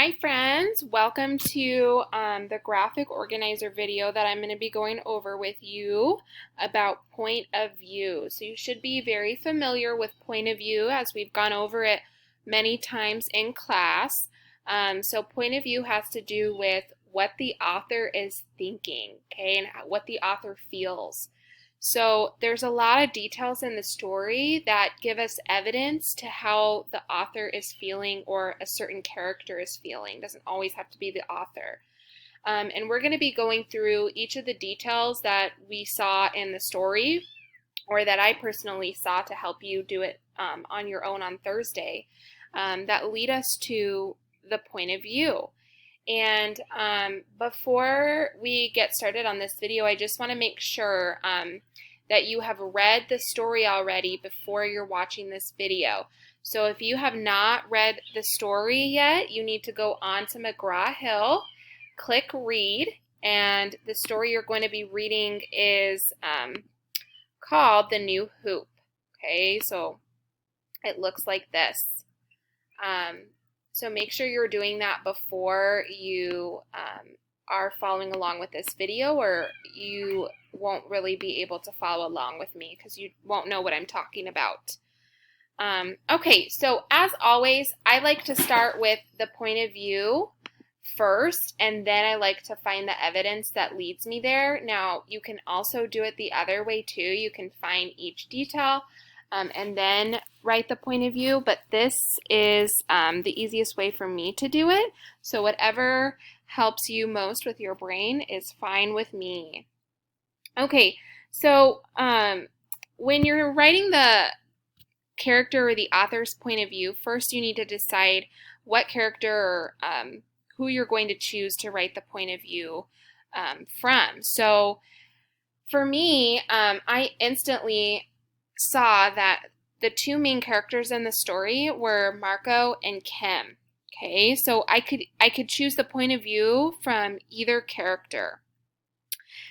Hi friends, welcome to the graphic organizer video that I'm going to be going over with you about point of view. So you should be very familiar with point of view as we've gone over it many times in class. So point of view has to do with what the author is thinking, okay, and what the author feels. So there's a lot of details in the story that give us evidence to how the author is feeling or a certain character is feeling. It doesn't always have to be the author. And we're going to be going through each of the details that we saw in the story or that I personally saw to help you do it on your own on Thursday that lead us to the point of view. And before we get started on this video, I just want to make sure that you have read the story already before you're watching this video. So if you have not read the story yet, you need to go on to McGraw-Hill, click read, and the story you're going to be reading is called The New Hoop. Okay, so it looks like this. So make sure you're doing that before you are following along with this video, or you won't really be able to follow along with me because you won't know what I'm talking about. Okay, so as always, I like to start with the point of view first, and then I like to find the evidence that leads me there. Now, you can also do it the other way too. You can find each detail and then write the point of view, but this is the easiest way for me to do it. So whatever helps you most with your brain is fine with me. Okay, so when you're writing the character or the author's point of view, first you need to decide what character or who you're going to choose to write the point of view from. So for me, I instantly saw that the two main characters in the story were Marco and Kim. Okay, so I could choose the point of view from either character.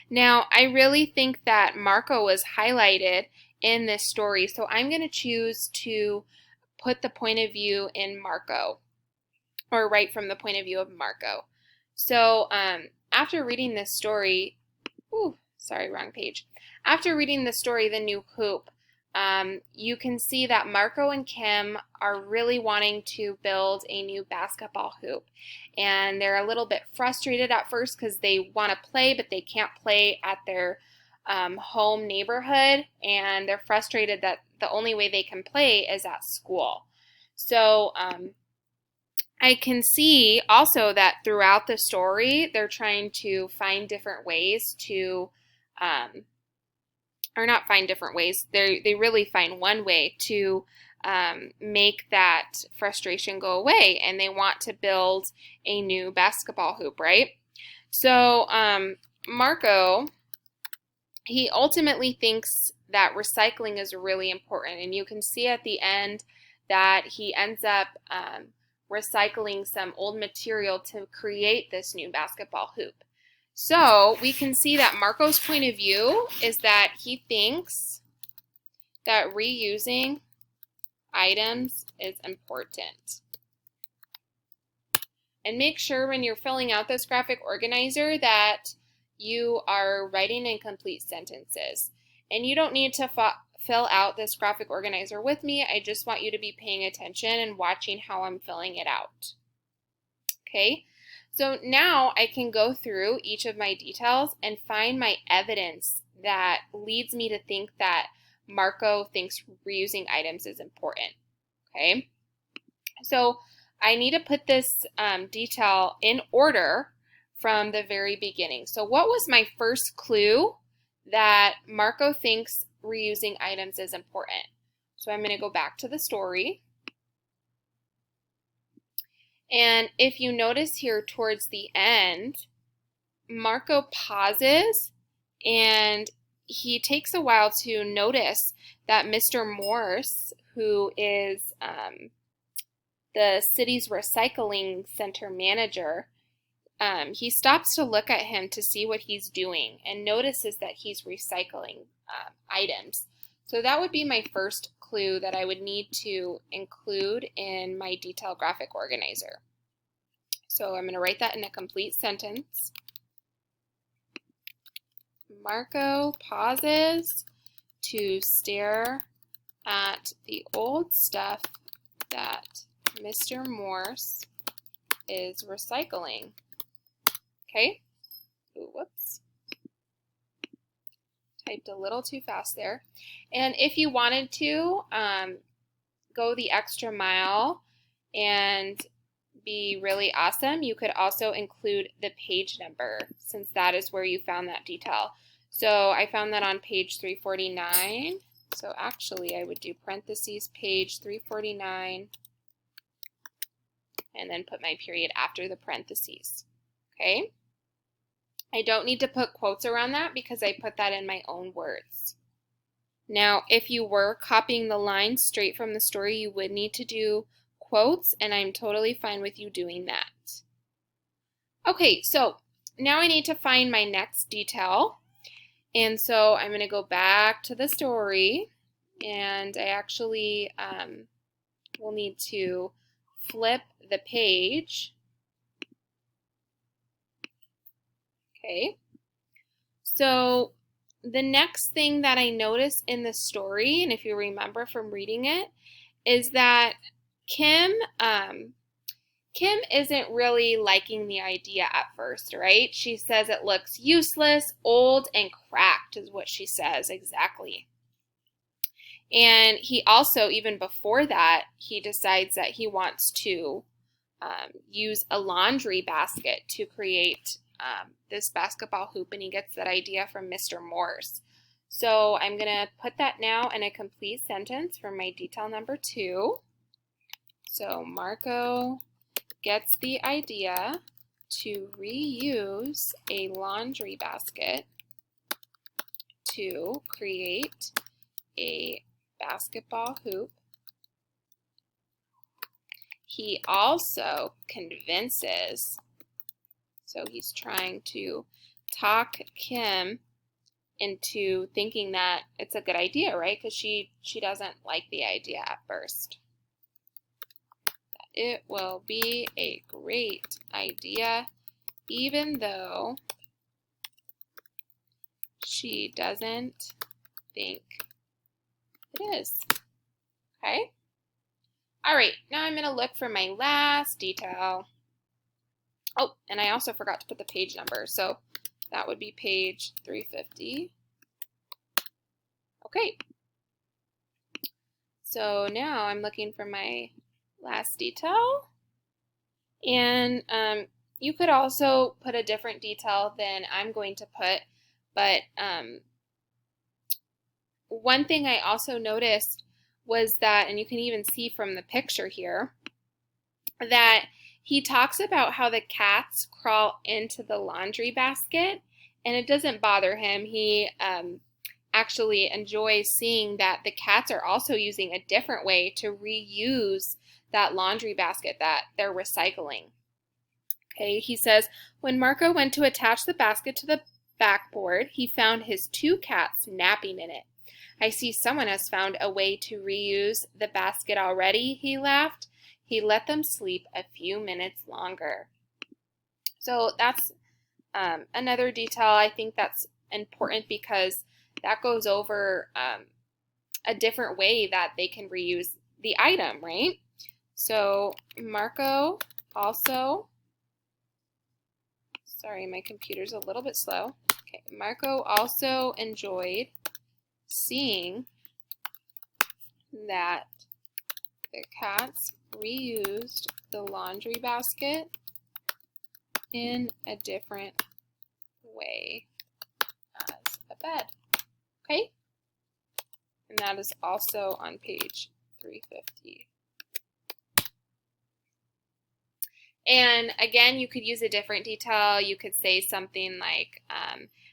Now, I really think that Marco was highlighted in this story, so I'm going to choose to put the point of view in Marco, or write from the point of view of Marco. So after reading this story, sorry, wrong page. After reading the story, The New Hoop, you can see that Marco and Kim are really wanting to build a new basketball hoop. And they're a little bit frustrated at first because they want to play, but they can't play at their home neighborhood. And they're frustrated that the only way they can play is at school. So I can see also that throughout the story, they're trying to find different ways to or not find different ways. They really find one way to make that frustration go away, and they want to build a new basketball hoop, right? So Marco, he ultimately thinks that recycling is really important, and you can see at the end that he ends up recycling some old material to create this new basketball hoop. So we can see that Marco's point of view is that he thinks that reusing items is important. And make sure when you're filling out this graphic organizer that you are writing in complete sentences. And you don't need to fill out this graphic organizer with me. I just want you to be paying attention and watching how I'm filling it out. Okay? So now I can go through each of my details and find my evidence that leads me to think that Marco thinks reusing items is important. Okay, so I need to put this detail in order from the very beginning. So what was my first clue that Marco thinks reusing items is important? So I'm going to go back to the story. And if you notice here towards the end, Marco pauses and he takes a while to notice that Mr. Morse, who is the city's recycling center manager, he stops to look at him to see what he's doing and notices that he's recycling items. So that would be my first clue that I would need to include in my detail graphic organizer. So I'm going to write that in a complete sentence. Marco pauses to stare at the old stuff that Mr. Morse is recycling. Okay? Ooh, whoops. Typed a little too fast there. And if you wanted to go the extra mile and be really awesome, you could also include the page number, since that is where you found that detail. So I found that on page 349. So actually I would do parentheses page 349 and then put my period after the parentheses. Okay? I don't need to put quotes around that because I put that in my own words. Now, if you were copying the lines straight from the story, you would need to do quotes, and I'm totally fine with you doing that. Okay, so now I need to find my next detail. And so I'm going to go back to the story, and I actually will need to flip the page. Okay, so the next thing that I notice in the story, and if you remember from reading it, is that Kim isn't really liking the idea at first, right? She says it looks useless, old, and cracked is what she says exactly. And he also, even before that, he decides that he wants to use a laundry basket to create this basketball hoop, and he gets that idea from Mr. Morse. So I'm going to put that now in a complete sentence for my detail number 2. So Marco gets the idea to reuse a laundry basket to create a basketball hoop. He also convinces, so he's trying to talk Kim into thinking that it's a good idea, right? Because she doesn't like the idea at first. That it will be a great idea, even though she doesn't think it is. Okay? All right, now I'm going to look for my last detail. Oh, and I also forgot to put the page number, so that would be page 350. Okay. So now I'm looking for my last detail. And you could also put a different detail than I'm going to put, but one thing I also noticed was that, and you can even see from the picture here, that he talks about how the cats crawl into the laundry basket, and it doesn't bother him. He actually enjoys seeing that the cats are also using a different way to reuse that laundry basket that they're recycling. Okay, he says, when Marco went to attach the basket to the backboard, he found his 2 cats napping in it. I see someone has found a way to reuse the basket already, he laughed. He let them sleep a few minutes longer. So that's another detail. I think that's important because that goes over a different way that they can reuse the item, right? So Marco also, sorry, my computer's a little bit slow. Okay, Marco also enjoyed seeing that the cats reused the laundry basket in a different way as a bed. Okay? And that is also on page 350. And again, you could use a different detail. You could say something like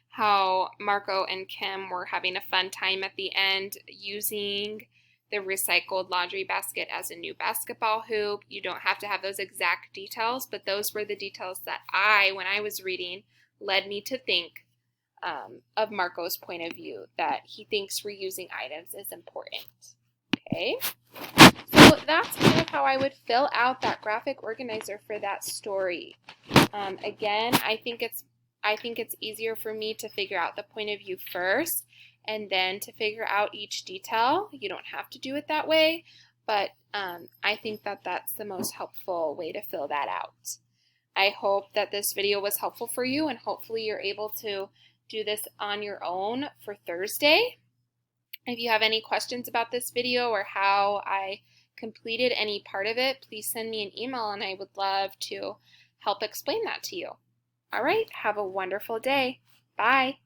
how Marco and Kim were having a fun time at the end using the recycled laundry basket as a new basketball hoop. You don't have to have those exact details, but those were the details that when I was reading, led me to think of Marco's point of view, that he thinks reusing items is important. Okay, so that's kind of how I would fill out that graphic organizer for that story. Again, I think it's easier for me to figure out the point of view first and then to figure out each detail. You don't have to do it that way, but I think that that's the most helpful way to fill that out. I hope that this video was helpful for you, and hopefully you're able to do this on your own for Thursday. If you have any questions about this video or how I completed any part of it, please send me an email and I would love to help explain that to you. All right, have a wonderful day. Bye.